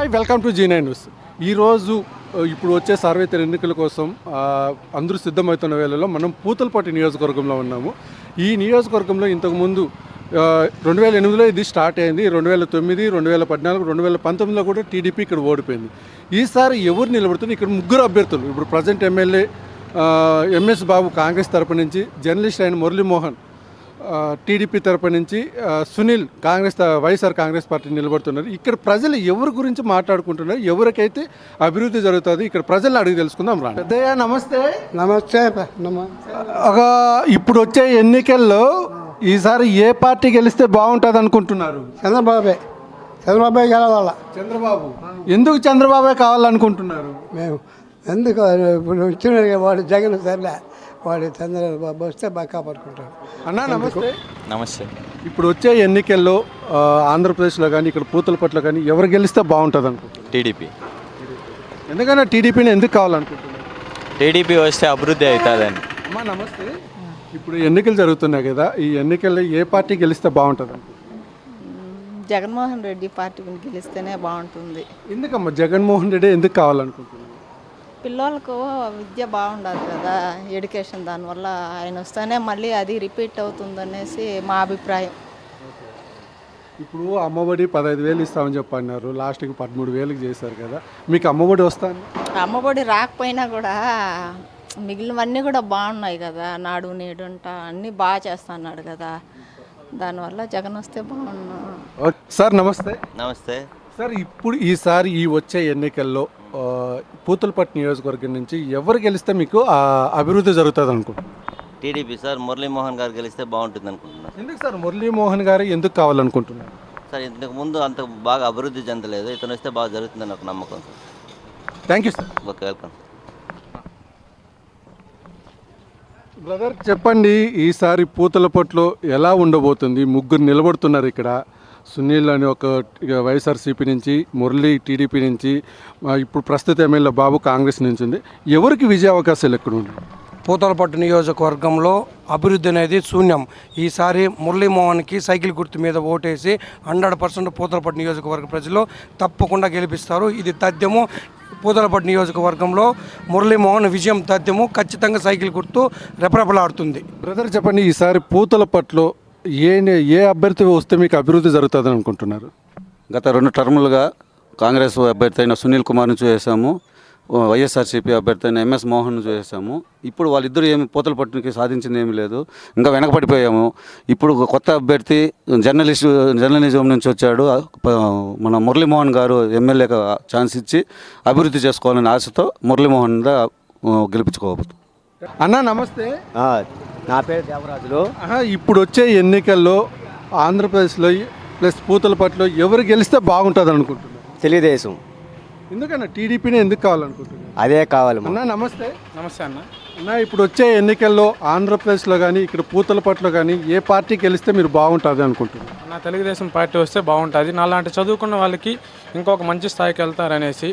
Hi, welcome to G9 news. ఈరోజు ఇప్పుడు వచ్చే సార్వత్రిక ఎన్నికల కోసం అందరూ సిద్ధమవుతున్న వేళలో మనం పూతలపట్టు నియోజకవర్గంలో ఉన్నాము. ఈ నియోజకవర్గంలో ఇంతకుముందు 2008లో ఇది స్టార్ట్ అయింది. 2009, 2014, 2019లో కూడా టీడీపీ ఇక్కడ ఓడిపోయింది. ఈసారి ఎవరు నిలబడుతుంది? ఇక్కడ ముగ్గురు అభ్యర్థులు. ఇప్పుడు ప్రజెంట్ ఎమ్మెల్యే ఎంఎస్ బాబు కాంగ్రెస్ తరపు నుంచి, జర్నలిస్ట్ అయిన మురళీమోహన్ టీడీపీ తరపు నుంచి, సునీల్ వైఎస్ఆర్ కాంగ్రెస్ పార్టీ నిలబడుతున్నారు. ఇక్కడ ప్రజలు ఎవరి గురించి మాట్లాడుకుంటున్నారు, ఎవరికైతే అభివృద్ధి జరుగుతుంది, ఇక్కడ ప్రజలు అడిగి తెలుసుకుందాం. రా పెద్దయ్య, నమస్తే. నమస్తే. ఇప్పుడు వచ్చే ఎన్నికల్లో ఈసారి ఏ పార్టీ గెలిస్తే బాగుంటుంది అనుకుంటున్నారు? చంద్రబాబే గెలవాల. చంద్రబాబు. ఎందుకు చంద్రబాబే కావాలనుకుంటున్నారు? మేము ఎందుకు ఇప్పుడు వచ్చిన వాడు జగన్ సర్లే, వాడు చంద్రబాబు వస్తే బాగా కాపాడుకుంటాడు. అన్నా నమస్తే. నమస్తే. ఇప్పుడు వచ్చే ఎన్నికల్లో ఆంధ్రప్రదేశ్లో కానీ ఇక్కడ పూతలపట్లో కానీ ఎవరు గెలిస్తే బాగుంటుంది అనుకుంటున్నారు? టీడీపీ. ఎందుకన్నా టీడీపీని ఎందుకు కావాలనుకుంటున్నారు? టీడీపీ వస్తే అభివృద్ధి అవుతుందని. అమ్మా నమస్తే. ఇప్పుడు ఎన్నికలు జరుగుతున్నాయి కదా, ఈ ఎన్నికల్లో ఏ పార్టీ గెలిస్తే బాగుంటుంది అనుకుంటున్నారు? జగన్మోహన్ రెడ్డి పార్టీ గెలిస్తేనే బాగుంటుంది. ఎందుకమ్మా జగన్మోహన్ రెడ్డి ఎందుకు కావాలనుకుంటున్నారు? పిల్లలకు విద్య బాగుండదు కదా, ఎడ్యుకేషన్, దానివల్ల ఆయన వస్తేనే మళ్ళీ అది రిపీట్ అవుతుందనేసి మా అభిప్రాయం. ఇప్పుడు అమ్మఒడి 15,000 ఇస్తామని చెప్పన్నారు, లాస్ట్కి 13,000 చేశారు కదా, మీకు అమ్మఒడి వస్తాను? అమ్మఒడి రాకపోయినా కూడా మిగిలినవన్నీ కూడా బాగున్నాయి కదా, నాడు నేడు అంట అన్నీ బాగా చేస్తున్నాడు కదా, దానివల్ల జగన్ వస్తే బాగున్నా. సార్ నమస్తే. నమస్తే సార్, ఇప్పుడు ఈసారి ఈ వచ్చే ఎన్నికల్లో పూతలపట్టు నియోజకవర్గం నుంచి ఎవరు గెలిస్తే మీకు అభివృద్ధి జరుగుతుంది అనుకుంటున్నారు? TDP sir. మురళీమోహన్ గారు గెలిస్తే బాగుంటుంది అనుకుంటున్నాను. ఎందుకు సార్ మురళీమోహన్ గారు ఎందుకు కావాలనుకుంటున్నారు? సార్ ఇంతకు ముందు అంత బాగా అభివృద్ధి చెందలేదు, ఇతను వస్తే బాగా జరుగుతుందని ఒక నమ్మకం sir. Thank you sir. Okay, welcome. Brother చెప్పండి, ఈసారి పూతలపట్టులో ఎలా ఉండబోతుంది? ముగ్గురు నిలబడుతున్నారు ఇక్కడ. సునీల్ అని ఒక వైఎస్ఆర్సీపీ నుంచి, మురళి టీడీపీ నుంచి, ఇప్పుడు ప్రస్తుత ఎమ్మెల్యే బాబు కాంగ్రెస్ నుంచి ఉంది. ఎవరికి విజయ అవకాశాలు ఎక్కడ ఉన్నాయి? పూతలపట్టు నియోజకవర్గంలో అభివృద్ధి అనేది శూన్యం. ఈసారి మురళీమోహన్కి సైకిల్ గుర్తు మీద ఓటేసి 100% పూతలపట్టు నియోజకవర్గ ప్రజలు తప్పకుండా గెలిపిస్తారు. ఇది తథ్యము. పూతలపట్టు నియోజకవర్గంలో మురళీమోహన్ విజయం తథ్యము. ఖచ్చితంగా సైకిల్ గుర్తు రెపరెపలాడుతుంది. బ్రదర్ చెప్పండి, ఈసారి పూతలపట్టులో ఏ అభ్యర్థి వస్తే మీకు అభివృద్ధి జరుగుతుందని అనుకుంటున్నారు? గత 2 టర్ములుగా కాంగ్రెస్ అభ్యర్థి అయిన సునీల్ కుమార్ను చూసాము, వైఎస్ఆర్సీపీ అభ్యర్థి అయిన ఎంఎస్ మోహన్ను చూసాము. ఇప్పుడు వాళ్ళిద్దరూ ఏమి పూతలపట్టుకి సాధించింది ఏమీ లేదు, ఇంకా వెనకపడిపోయాము. ఇప్పుడు కొత్త అభ్యర్థి జర్నలిజం నుంచి వచ్చాడు, మన మురళీమోహన్ గారు ఎమ్మెల్యేగా ఛాన్స్ ఇచ్చి అభివృద్ధి చేసుకోవాలనే ఆశతో మురళీమోహన్ గెలిపించుకోవచ్చు. అన్నా నమస్తే. నా పేరు దేవరాజులు. ఇప్పుడు వచ్చే ఎన్నికల్లో ఆంధ్రప్రదేశ్లో ప్లస్ పూతలపట్టులో ఎవరు గెలిస్తే బాగుంటుంది అనుకుంటున్నారు? తెలుగుదేశం. ఎందుకన్నా టీడీపీని ఎందుకు కావాలనుకుంటున్నారు? అదే కావాలి. అన్నా నమస్తే. నమస్తే అన్న. అన్నా, ఇప్పుడు వచ్చే ఎన్నికల్లో ఆంధ్రప్రదేశ్లో కానీ ఇక్కడ పూతలపట్టులో కానీ ఏ పార్టీ గెలిస్తే మీరు బాగుంటుంది అనుకుంటున్నారు? నా తెలుగుదేశం పార్టీ వస్తే బాగుంటుంది. నాలాంటి చదువుకున్న వాళ్ళకి ఇంకొక మంచి స్థాయికి వెళ్తారనేసి.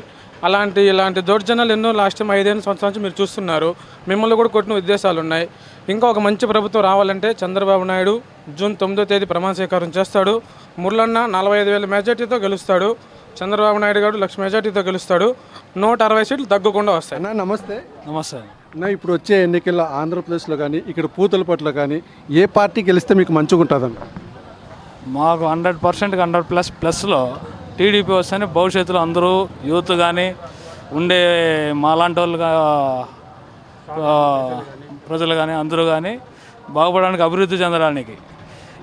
ఇలాంటి దౌర్జన్యాలు ఎన్నో లాస్ట్ టైం 5 సంవత్సరాల నుంచి మీరు చూస్తున్నారు. మిమ్మల్ని కూడా కొట్టిన ఉద్దేశాలు ఉన్నాయి. ఇంకా ఒక మంచి ప్రభుత్వం రావాలంటే చంద్రబాబు నాయుడు జూన్ 9వ తేదీ ప్రమాణ స్వీకారం చేస్తాడు. మురళన్న 45,000 మెజార్టీతో గెలుస్తాడు. చంద్రబాబు నాయుడు గారు 1,00,000 మెజార్టీతో గెలుస్తాడు. 160 సీట్లు తగ్గకుండా వస్తాయి. అన్నా నమస్తే. నమస్తే అన్నా, ఇప్పుడు వచ్చే ఎన్నికల్లో ఆంధ్రప్రదేశ్లో కానీ ఇక్కడ పూతలపట్టులో కానీ ఏ పార్టీ గెలిస్తే మీకు మంచిగా ఉంటుందన్న? మాకు 100% 100++లో టీడీపీ వస్తేనే భవిష్యత్తులో అందరూ యూత్ కానీ ఉండే మాలాంటి వాళ్ళు ప్రజలు కానీ అందరూ కానీ బాగుపడడానికి, అభివృద్ధి చెందడానికి.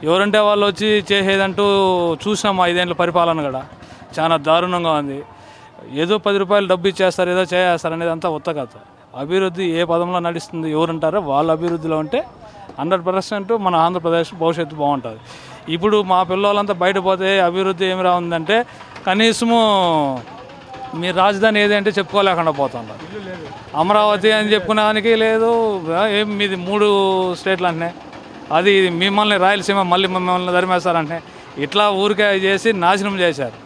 ఎవరంటే వాళ్ళు వచ్చి చేసేదంటూ చూసినాం 5 ఏళ్ళ పరిపాలన కూడా చాలా దారుణంగా ఉంది. ఏదో 10 రూపాయలు డబ్బు ఇచ్చేస్తారు, ఏదో చేస్తారు అనేది అంతా ఉత్త కథ. అభివృద్ధి ఏ పదంలో నడుస్తుంది ఎవరుంటారో వాళ్ళ అభివృద్ధిలో ఉంటే 100% మన ఆంధ్రప్రదేశ్ భవిష్యత్తు బాగుంటుంది. ఇప్పుడు మా పిల్లలంతా బయట పోతే అభివృద్ధి ఏమి రావుందంటే కనీసము మీ రాజధాని ఏదంటే చెప్పుకోలేకుండా పోతున్నారు. అమరావతి అని చెప్పుకునేదానికి లేదు. ఏం మీది 3 స్టేట్లు అంటే అది మిమ్మల్ని రాయలసీమ మళ్ళీ మిమ్మల్ని ధరిమేస్తారంటే ఇట్లా ఊరికే చేసి నాశనం చేశారు.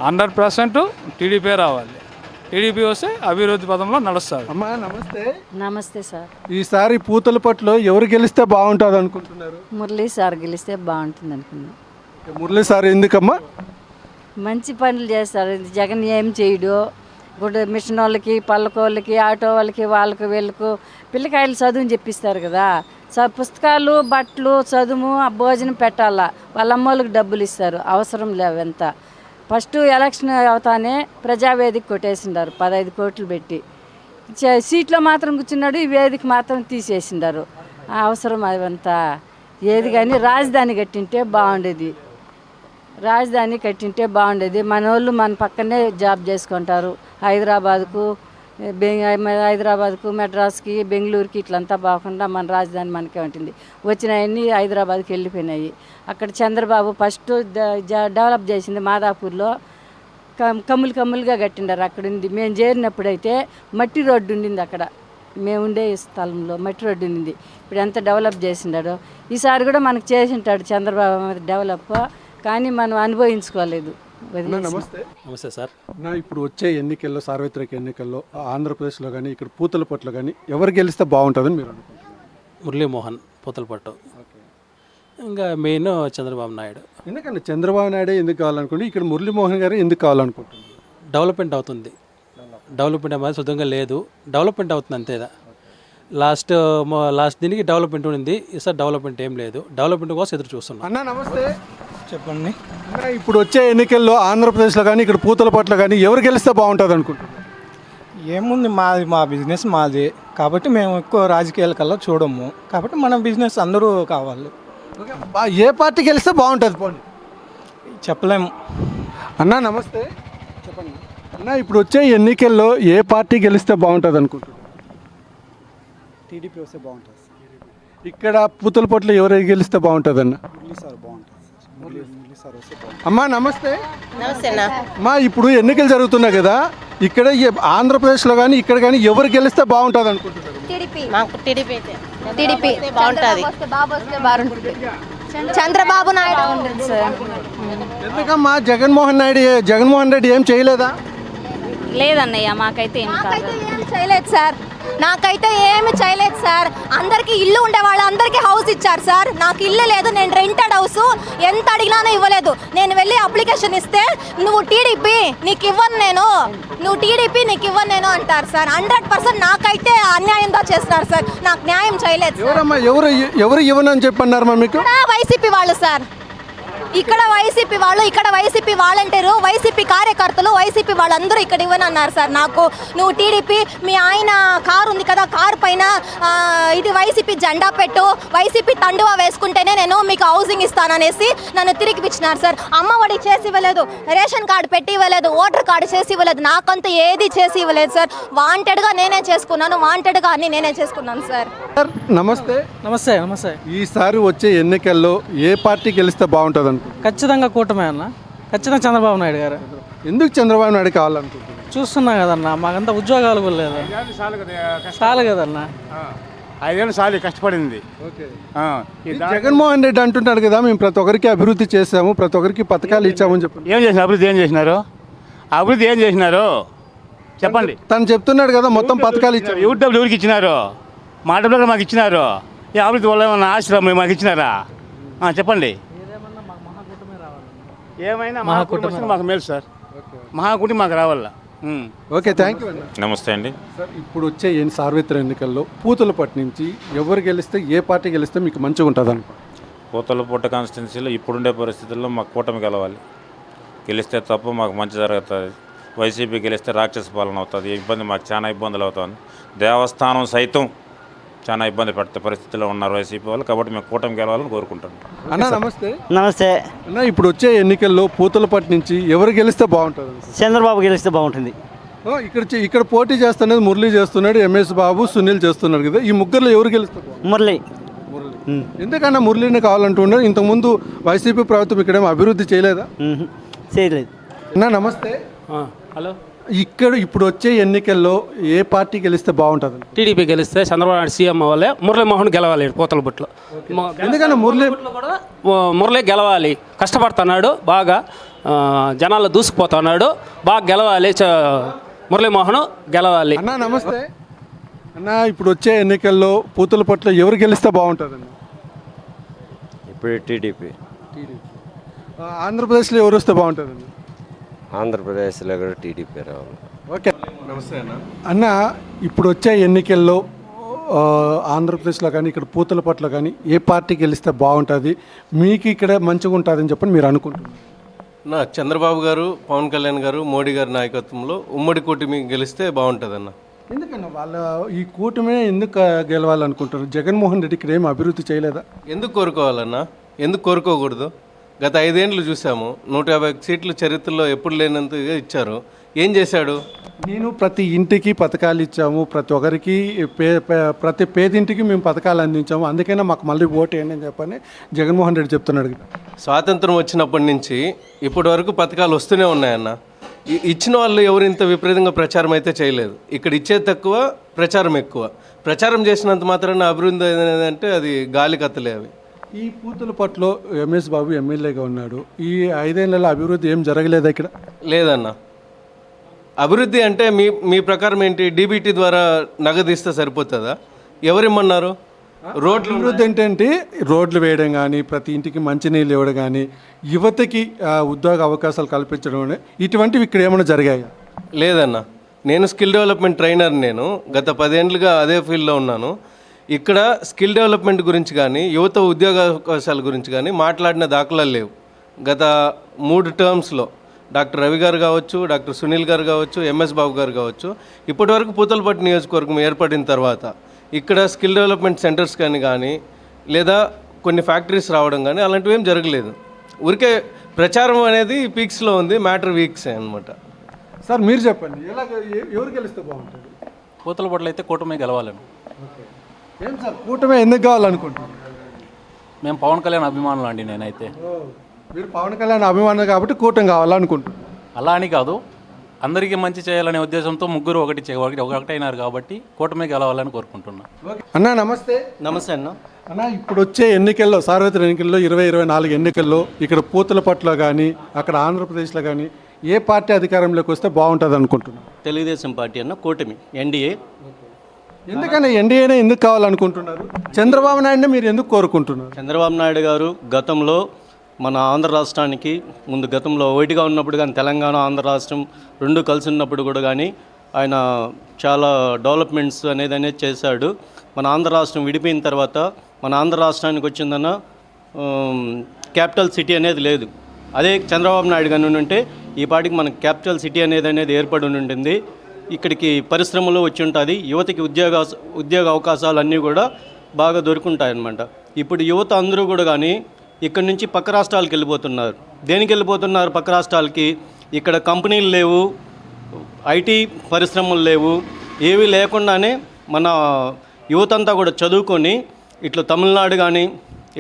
100% టీడీపీ రావాలి. టీడీపీ వస్తే అభివృద్ధి పదంలో నడుస్తారు. అమ్మా నమస్తే. నమస్తే సార్. ఈసారి పూతలపట్టులో ఎవరు గెలిస్తే బాగుంటుంది అనుకుంటున్నారు? మురళీ సార్ గెలిస్తే బాగుంటుంది అనుకున్నాను. మురళీ సార్ ఎందుకమ్మా? మంచి పనులు చేస్తారు. జగన్ ఏం చేయడు. ఇప్పుడు మిషన్ వాళ్ళకి, పల్లకోళ్ళకి, ఆటో వాళ్ళకి, వాళ్ళకి వీళ్ళకు పిల్లకాయలు చదువుని చెప్పిస్తారు కదా. పుస్తకాలు, బట్టలు, చదువు, భోజనం పెట్టాలా. వాళ్ళ అమ్మోళ్ళకి డబ్బులు ఇస్తారు, అవసరం లేవు ఎంత. ఫస్ట్ ఎలక్షన్ అవుతానే ప్రజావేదిక కొట్టేసిండారు 15 కోట్లు పెట్టి. సీట్లో మాత్రం కూర్చున్నాడు, ఈ వేదిక మాత్రం తీసేసిండారు. అవసరం అవంతా ఏది కానీ రాజధాని కట్టింటే బాగుండేది. రాజధాని కట్టింటే బాగుండేది. మన వాళ్ళు మన పక్కనే జాబ్ చేసుకుంటారు. హైదరాబాద్కు మెడ్రాస్కి, బెంగళూరుకి ఇట్లంతా బాగుండా మన రాజధాని మనకే ఉంటుంది. వచ్చినాయన్నీ హైదరాబాద్కి వెళ్ళిపోయినాయి. అక్కడ చంద్రబాబు ఫస్ట్ డెవలప్ చేసింది మాదాపూర్లో. కమ్ములుగా కట్టిండారు. అక్కడ ఉంది మేము చేరినప్పుడైతే మట్టి రోడ్డు ఉండింది. అక్కడ మేము ఉండే స్థలంలో మట్టి రోడ్డు ఉండింది. ఇప్పుడు ఎంత డెవలప్ చేసిండాడో. ఈసారి కూడా మనకు చేసింటాడు చంద్రబాబు డెవలప్, కానీ మనం అనుభవించుకోలేదు. నమస్తే. నమస్తే సార్. ఇప్పుడు వచ్చే ఎన్నికల్లో, సార్వత్రిక ఎన్నికల్లో ఆంధ్రప్రదేశ్లో కానీ ఇక్కడ పూతలపట్ల కానీ ఎవరు గెలిస్తే బాగుంటుందని మీరు అనుకుంటున్నారు? మురళీమోహన్ పూతలపట్టు. ఇంకా మెయిన్ చంద్రబాబు నాయుడు. ఎందుకంటే చంద్రబాబు నాయుడే ఎందుకు కావాలనుకుంటే ఇక్కడ మురళీమోహన్ గారు ఎందుకు కావాలనుకుంటున్నారు? డెవలప్మెంట్ అవుతుంది. డెవలప్మెంట్ అనేది శుద్ధంగా లేదు, డెవలప్మెంట్ అవుతుంది అంతేదా. లాస్ట్ దీనికి డెవలప్మెంట్ ఉంది, ఈసారి డెవలప్మెంట్ ఏం లేదు. డెవలప్మెంట్ కోసం ఎదురు చూస్తున్నాం. అన్న నమస్తే. చెప్పండి. ఇప్పుడు వచ్చే ఎన్నికల్లో ఆంధ్రప్రదేశ్లో కానీ ఇక్కడ పూతలపట్ల కానీ ఎవరు గెలిస్తే బాగుంటుంది అనుకుంటున్నారు? ఏముంది, మా బిజినెస్ మాది కాబట్టి మేము ఎక్కువ రాజకీయాల కల్లా చూడము. కాబట్టి మన బిజినెస్ అందరూ కావాలి. ఏ పార్టీ గెలిస్తే బాగుంటుంది పోనీ? చెప్పలేము. అన్న నమస్తే. చెప్పండి అన్న. ఇప్పుడు వచ్చే ఎన్నికల్లో ఏ పార్టీ గెలిస్తే బాగుంటుంది అనుకుంటున్నారు? టీడీపీ వస్తే బాగుంటుంది. ఇక్కడ పూతలపట్ల ఎవరు గెలిస్తే బాగుంటుంది అన్న? అమ్మా నమస్తే. నమస్తే. అమ్మా ఇప్పుడు ఎన్నికలు జరుగుతున్నాయి కదా, ఇక్కడ ఆంధ్రప్రదేశ్లో కానీ ఇక్కడ కానీ ఎవరు గెలిస్తే బాగుంటుంది అనుకుంటున్నారు? టీడీపీ బాగుంటుంది. చంద్రబాబు నాయుడు ఉంటుంది సార్. ఎందుకమ్మా జగన్మోహన్ రెడ్డి ఏం చేయలేదా? లేదన్నయ్య, మాకైతే ఏం కాదు. ఏమి చేయలేదు సార్. నాకైతే ఏమి చేయలేదు సార్. అందరికీ ఇల్లు ఉండే వాళ్ళందరికీ హౌస్ ఇచ్చారు సార్. నాకు ఇల్లు లేదు, నేను రెంటెడ్ హౌస్. ఎంత అడిగినానో ఇవ్వలేదు. నేను వెళ్ళి అప్లికేషన్ ఇస్తే నువ్వు టీడీపీ నీకు ఇవ్వను నేను అంటారు సార్. 100% నాకైతే అన్యాయంగా చేస్తున్నారు సార్. నాకు న్యాయం చేయలేదు. ఎవరు ఇవ్వనని చెప్పన్నారు మీకు? వైసీపీ వాళ్ళు సార్. ఇక్కడ వైసీపీ వాళ్ళు, ఇక్కడ వైసీపీ వాలంటీరు, వైసీపీ కార్యకర్తలు, వైసీపీ వాళ్ళందరూ ఇక్కడ ఇవ్వనన్నారు సార్. నాకు నువ్వు టీడీపీ, మీ ఆయన కారు ఉంది కదా, కారు పైన ఇది వైసీపీ జెండా పెట్టు, వైసీపీ తండువా వేసుకుంటేనే నేను మీకు హౌసింగ్ ఇస్తాననేసి నన్ను తిరిగిపించినారు సార్. అమ్మఒడి చేసి ఇవ్వలేదు, రేషన్ కార్డు పెట్టి ఇవ్వలేదు, ఓటర్ కార్డు చేసి ఇవ్వలేదు, నాకంతా ఏది చేసి ఇవ్వలేదు సార్. వాంటెడ్గా నేనే చేసుకున్నాను సార్. నమస్తే. నమస్తే. నమస్తే. ఈసారి వచ్చే ఎన్నికల్లో ఏ పార్టీ గెలిస్తే బాగుంటుంది అనుకుంటున్నారు? ఖచ్చితంగా కూటమే అన్న. ఖచ్చితంగా చంద్రబాబు నాయుడు గారు. ఎందుకు చంద్రబాబు నాయుడు కావాలనుకుంటున్నారు? చూస్తున్నా కదన్నా, మాకంతా ఉద్యోగాలు కూడా లేదు. చాలు కదన్నా, 5 ఏళ్ళు చాలు కష్టపడింది. జగన్మోహన్ రెడ్డి అంటున్నాడు కదా, మేము ప్రతి ఒక్కరికి అభివృద్ధి చేసాము, ప్రతి ఒక్కరికి పథకాలు ఇచ్చామని చెప్పండి. ఏం చేసిన అభివృద్ధి? ఏం చేసినారు చెప్పండి. తను చెప్తున్నాడు కదా మొత్తం పథకాలు ఇచ్చారు. ఎవరి డబ్బులు ఎవరికి ఇచ్చినారు? మా డబ్బులు మాకు ఇచ్చినారు. ఏ అభివృద్ధి వల్ల ఏమన్నా ఆశ్రమం మాకు ఇచ్చినారా? చెప్పండి. ఏమైనా మహాకూటమి మాకు మేలు సార్. మహాకూటమి మాకు రావాల. Okay, thank you. నమస్తే అండి. సార్ ఇప్పుడు వచ్చే సార్వత్రిక ఎన్నికల్లో పూతలపట్టు నుంచి ఎవరు గెలిస్తే, ఏ పార్టీ గెలిస్తే మీకు మంచిగా ఉంటుంది అనుకో? పూతలపట్టు కాన్స్టిట్యున్సీలో ఇప్పుడుండే పరిస్థితుల్లో మాకు కూటమి గెలవాలి. గెలిస్తే తప్ప మాకు మంచి జరుగుతుంది. వైసీపీ గెలిస్తే రాక్షస పాలన అవుతుంది. మాకు చాలా ఇబ్బందులు అవుతుంది. దేవస్థానం సైతం చాలా ఇబ్బంది పడే పరిస్థితిలో ఉన్నారు వైసీపీ వాళ్ళు. కాబట్టి మేము కూటమి గెలవాలని కోరుకుంటాను. అన్న నమస్తే. నమస్తే అన్న. ఇప్పుడు వచ్చే ఎన్నికల్లో పూతలపట్టు నుంచి ఎవరు గెలిస్తే బాగుంటుంది? చంద్రబాబు గెలిస్తే బాగుంటుంది. ఇక్కడ పోటీ చేస్తున్నది మురళి చేస్తున్నాడు, ఎంఎస్ బాబు, సునీల్ చేస్తున్నారు కదా. ఈ ముగ్గురులో ఎవరు గెలుస్తారు? మురళి. ఎందుకన్నా మురళిని కావాలంటున్నారు? ఇంతకుముందు వైసీపీ ప్రభుత్వం ఇక్కడేమో అభివృద్ధి చేయలేదా? చేయలేదు. అన్న నమస్తే. హలో. ఇప్పుడు వచ్చే ఎన్నికల్లో ఏ పార్టీ గెలిస్తే బాగుంటుంది? టీడీపీ గెలిస్తే చంద్రబాబు నాయుడు సీఎం అవ్వాలి. మురళీమోహన్ గెలవాలి పూతలపట్టులో. ఎందుకన్నా మురళి గెలవాలి. కష్టపడుతున్నాడు బాగా, జనాల్లో దూసుకుపోతున్నాడు. బాగా గెలవాలి. మురళీమోహన్ గెలవాలి. అన్న నమస్తే. అన్న ఇప్పుడు వచ్చే ఎన్నికల్లో పూతలపట్టులో ఎవరు గెలిస్తే బాగుంటుందన్న? ఇప్పుడు టీడీపీ. ఆంధ్రప్రదేశ్లో ఎవరు వస్తే బాగుంటుందండి? ఆంధ్రప్రదేశ్లో కూడా టీడీపీ రావాలి. ఓకే, నమస్తే అన్న. అన్న, ఇప్పుడు వచ్చే ఎన్నికల్లో ఆంధ్రప్రదేశ్లో కానీ ఇక్కడ పూతలపట్లో కానీ ఏ పార్టీ గెలిస్తే బాగుంటుంది, మీకు ఇక్కడ మంచిగా ఉంటుందని చెప్పని మీరు అనుకుంటున్నారు? చంద్రబాబు గారు, పవన్ కళ్యాణ్ గారు, మోడీ గారి నాయకత్వంలో ఉమ్మడి కూటమి గెలిస్తే బాగుంటుందన్న. ఎందుకన్నా వాళ్ళ ఈ కూటమే ఎందుకు గెలవాలనుకుంటారు? జగన్మోహన్ రెడ్డి ఇక్కడ ఏం అభివృద్ధి చేయలేదా? ఎందుకు కోరుకోవాలన్నా? ఎందుకు కోరుకోకూడదు? గత 5 ఏళ్ళు చూసాము, 150 సీట్లు చరిత్రలో ఎప్పుడు లేనంతగా ఇచ్చారు. ఏం చేశాడు? నేను ప్రతి ఇంటికి పథకాలు ఇచ్చాము, ప్రతి ఒక్కరికి ప్రతి పేదింటికి మేము పథకాలు అందించాము, అందుకనే మాకు మళ్ళీ ఓటు వేయండి అని చెప్పని జగన్మోహన్ రెడ్డి చెప్తున్నాడు. స్వాతంత్రం వచ్చినప్పటి నుంచి ఇప్పటి వరకు పథకాలు వస్తూనే ఉన్నాయన్న. ఇచ్చిన వాళ్ళు ఎవరు ఇంత విపరీతంగా ప్రచారం అయితే చేయలేదు. ఇక్కడ ఇచ్చేది తక్కువ, ప్రచారం ఎక్కువ. ప్రచారం చేసినంత మాత్రాన అభివృద్ధి అంటే అది గాలి కత్తలే అవి. ఈ పూతలపట్లో ఎంఎస్ బాబు ఎమ్మెల్యేగా ఉన్నాడు. ఈ 5 ఏళ్లలో అభివృద్ధి ఏం జరగలేదు ఇక్కడ? లేదన్న. అభివృద్ధి అంటే మీ ప్రకారం ఏంటి? డీబీటీ ద్వారా నగదు ఇస్తే సరిపోతుందా? ఎవరిమ్మన్నారు? రోడ్లు అభివృద్ధి ఏంటంటే రోడ్లు వేయడం కానీ, ప్రతి ఇంటికి మంచినీళ్ళు ఇవ్వడం కానీ, యువతకి ఉద్యోగ అవకాశాలు కల్పించడం కానీ, ఇటువంటివి ఇక్కడ ఏమైనా జరిగాయా? లేదన్న. నేను స్కిల్ డెవలప్మెంట్ ట్రైనర్. నేను గత 10 ఏళ్ళుగా అదే ఫీల్డ్లో ఉన్నాను. ఇక్కడ స్కిల్ డెవలప్మెంట్ గురించి కానీ, యువత ఉద్యోగ అవకాశాల గురించి కానీ మాట్లాడిన దాఖలాలు లేవు. గత 3 టర్మ్స్లో డాక్టర్ రవి గారు కావచ్చు, డాక్టర్ సునీల్ గారు కావచ్చు, ఎంఎస్ బాబు గారు కావచ్చు, ఇప్పటివరకు పూతలపట్టు నియోజకవర్గం ఏర్పడిన తర్వాత ఇక్కడ స్కిల్ డెవలప్మెంట్ సెంటర్స్ కానీ లేదా కొన్ని ఫ్యాక్టరీస్ రావడం కానీ అలాంటివి ఏం జరగలేదు. ఊరికే ప్రచారం అనేది పీక్స్లో ఉంది, మ్యాటర్ వీక్స్ అనమాట. సార్ మీరు చెప్పండి, ఎవరు గెలిస్తే బాగుంటుంది? పూతలపట్లో అయితే కూటమి గెలవాలని. ఏం సార్ కూటమి ఎందుకు కావాలనుకుంటున్నారు? మేము పవన్ కళ్యాణ్ అభిమానులు అండి. నేనైతే మీరు పవన్ కళ్యాణ్ అభిమానులు కాబట్టి కూటమి కావాలనుకుంటున్నారు. అలా అని కాదు, అందరికీ మంచి చేయాలనే ఉద్దేశంతో ముగ్గురు ఒకటైనారు కాబట్టి కూటమి గెలవాలని కోరుకుంటున్నాను. అన్న నమస్తే. నమస్తే అన్న. అన్న, ఇప్పుడు వచ్చే ఎన్నికల్లో, సార్వత్రిక ఎన్నికల్లో 2024 ఎన్నికల్లో ఇక్కడ పూతలపట్లో కానీ అక్కడ ఆంధ్రప్రదేశ్లో కానీ ఏ పార్టీ అధికారంలోకి వస్తే బాగుంటుంది అనుకుంటున్నారు? తెలుగుదేశం పార్టీ అన్న, కూటమి, ఎన్డీఏ. ఎందుకని ఎన్డీఏనే ఎందుకు కావాలనుకుంటున్నారు? చంద్రబాబు నాయుడుని మీరు ఎందుకు కోరుకుంటున్నారు? చంద్రబాబు నాయుడు గారు గతంలో మన ఆంధ్ర రాష్ట్రానికి ముందు గతంలో ఒకటిగా ఉన్నప్పుడు కానీ, తెలంగాణ ఆంధ్ర రాష్ట్రం 2 కలిసి ఉన్నప్పుడు కూడా కానీ ఆయన చాలా డెవలప్మెంట్స్ అనేది చేశాడు. మన ఆంధ్ర రాష్ట్రం విడిపోయిన తర్వాత మన ఆంధ్ర రాష్ట్రానికి వచ్చిందన్న క్యాపిటల్ సిటీ అనేది లేదు. అదే చంద్రబాబు నాయుడు గారు ఉంటే ఈ పాటికి మనకు క్యాపిటల్ సిటీ అనేది ఏర్పడి ఉంటుంది. ఇక్కడికి పరిశ్రమలు వచ్చి ఉంటుంది, యువతకి ఉద్యోగ అవకాశాలు అన్నీ కూడా బాగా దొరుకుంటాయన్నమాట. ఇప్పుడు యువత అందరూ కూడా కానీ ఇక్కడి నుంచి పక్క రాష్ట్రాలకు వెళ్ళిపోతున్నారు. దేనికి వెళ్ళిపోతున్నారు? పక్క రాష్ట్రాలకి. ఇక్కడ కంపెనీలు లేవు, ఐటీ పరిశ్రమలు లేవు, ఏవి లేకుండానే మన యువత అంతా కూడా చదువుకొని ఇట్లా తమిళనాడు కానీ,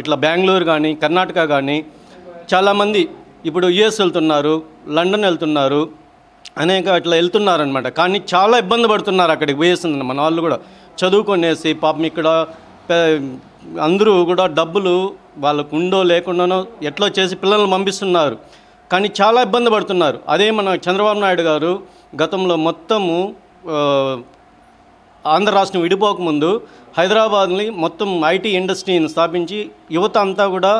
ఇట్లా బెంగళూరు కానీ, కర్ణాటక కానీ చాలామంది ఇప్పుడు యుఎస్ వెళ్తున్నారు, లండన్ వెళ్తున్నారు, అనేక ఇట్లా వెళ్తున్నారనమాట. కానీ చాలా ఇబ్బంది పడుతున్నారు అక్కడికి పోయేసింది. మన వాళ్ళు కూడా చదువుకొనేసి పాపం ఇక్కడ అందరూ కూడా డబ్బులు వాళ్ళకు ఉందో లేకుండానో ఎట్లా చేసి పిల్లల్ని పంపిస్తున్నారు. కానీ చాలా ఇబ్బంది పడుతున్నారు. అదే మన చంద్రబాబు నాయుడు గారు గతంలో మొత్తము ఆంధ్ర రాష్ట్రం విడిపోకముందు హైదరాబాద్ని మొత్తం ఐటీ ఇండస్ట్రీని స్థాపించి యువత అంతా కూడా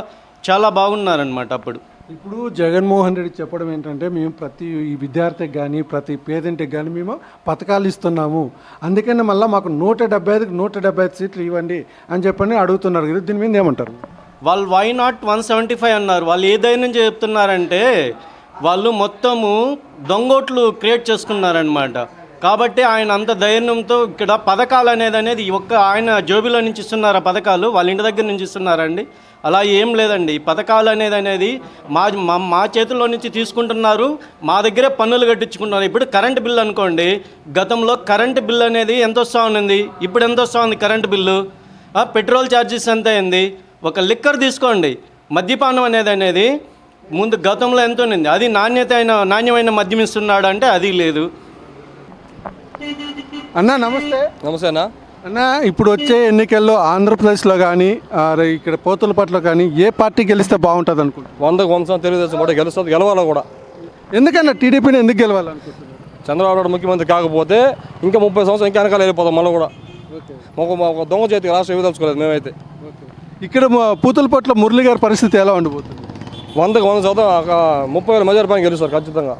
చాలా బాగున్నారనమాట. అప్పుడు ఇప్పుడు జగన్మోహన్ రెడ్డి చెప్పడం ఏంటంటే, మేము ప్రతి విద్యార్థికి కానీ ప్రతి పేదింటికి కానీ మేము పథకాలు ఇస్తున్నాము, అందుకని మళ్ళీ మాకు 175 సీట్లు ఇవ్వండి అని చెప్పని అడుగుతున్నారు కదా, దీని మీద ఏమంటారు? వాళ్ళు వై నాట్ 175 అన్నారు. వాళ్ళు ఏదైనా చెప్తున్నారంటే వాళ్ళు మొత్తము దొంగోట్లు క్రియేట్ చేసుకున్నారనమాట. కాబట్టి ఆయన అంత ధైర్యంతో ఇక్కడ పథకాలు అనేది ఒక్క ఆయన జోబిలో నుంచి ఇస్తున్నారు. ఆ పథకాలు వాళ్ళ ఇంటి దగ్గర నుంచి ఇస్తున్నారండి. అలా ఏం లేదండి. పథకాలు అనేది మా చేతుల్లో నుంచి తీసుకుంటున్నారు, మా దగ్గరే పన్నులు కట్టించుకుంటున్నారు. ఇప్పుడు కరెంటు బిల్లు అనుకోండి, గతంలో కరెంటు బిల్లు అనేది ఎంత వస్తూ ఉన్నది, ఇప్పుడు ఎంత వస్తూ ఉంది కరెంటు బిల్లు. పెట్రోల్ ఛార్జెస్ ఎంత అయింది. ఒక లిక్కర్ తీసుకోండి, మద్యపానం అనేది ముందు గతంలో ఎంత ఉన్నది, అది నాణ్యమైన మద్యం ఇస్తున్నాడు అంటే అది లేదు. అన్న నమస్తే. నమస్తే అన్న. అన్న, ఇప్పుడు వచ్చే ఎన్నికల్లో ఆంధ్రప్రదేశ్లో కానీ ఇక్కడ పూతలపట్లో కానీ ఏ పార్టీ గెలిస్తే బాగుంటుంది అనుకుంటున్నారు? 100% తెలుగుదేశం పార్టీ గెలుస్తుంది, గెలవాలి కూడా. ఎందుకన్నా టీడీపీని ఎందుకు గెలవాలనుకుంటున్నారు? చంద్రబాబు నాయుడు ముఖ్యమంత్రి కాకపోతే ఇంకా 30 సంవత్సరాలు ఇంకా వెనకాల వెళ్ళిపోతాం. మళ్ళీ కూడా ఒక దొంగ చేతికి రాష్ట్రం ఇవ్వదలుచుకోలేదు మేమైతే. ఇక్కడ పూతలపట్లో మురళి గారి పరిస్థితి ఎలా ఉండబోతుంది? 100% 30,000 మెజారిటీ పైన గెలుస్తారు ఖచ్చితంగా.